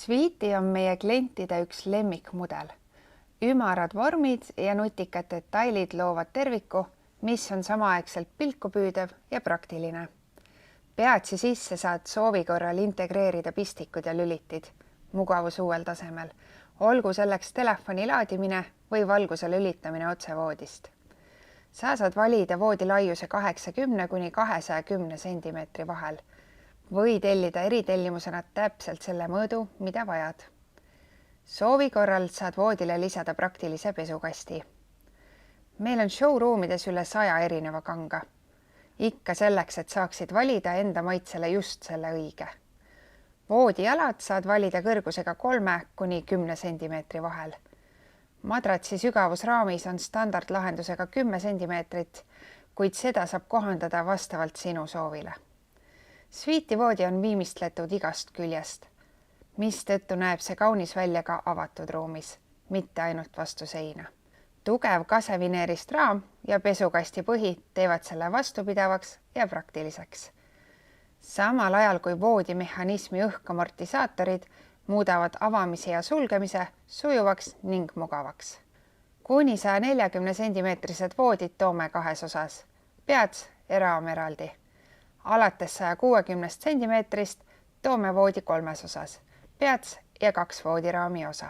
Sweety on meie klientide üks lemmikmudel. Ümarad vormid ja nutikad detailid loovad terviku, mis on samaaegselt pilku püüdev ja praktiline. Peatsi sisse saad soovi korral integreerida pistikud ja lülitid, mugavus uuel tasemel, olgu selleks telefoni laadimine või valguse lülitamine otse voodist. Sa saad valida voodi laiuse 80 kuni 210 cm vahel või tellida eritellimusena täpselt selle mõõdu, mida vajad. Soovi korral saad voodile lisada praktilise pesukasti. Meil on showroomides üle 100 erineva kanga. Ikka selleks, et saaksid valida enda maitsele just selle õige. Voodijalad saad valida kõrgusega 3 kuni 10 cm vahel. Madratsi sügavusraamis on standardlahendusega 10 cm, kuid seda saab kohandada vastavalt sinu soovile. Sweety voodi on viimistletud igast küljest, mistõttu näeb see kaunis välja ka avatud ruumis, mitte ainult vastu seina. Tugev kasevineerist raam ja pesukasti põhi teevad selle vastupidavaks ja praktiliseks. Samal ajal kui voodimehhanismi õhkamortisaatorid muudavad avamise ja sulgemise sujuvaks ning mugavaks. Kuni 140 cm voodid toome kahes osas, peats ja raam eraldi. Alates 160 cm toome voodi kolmes osas, peats ja 2 voodiraami osa.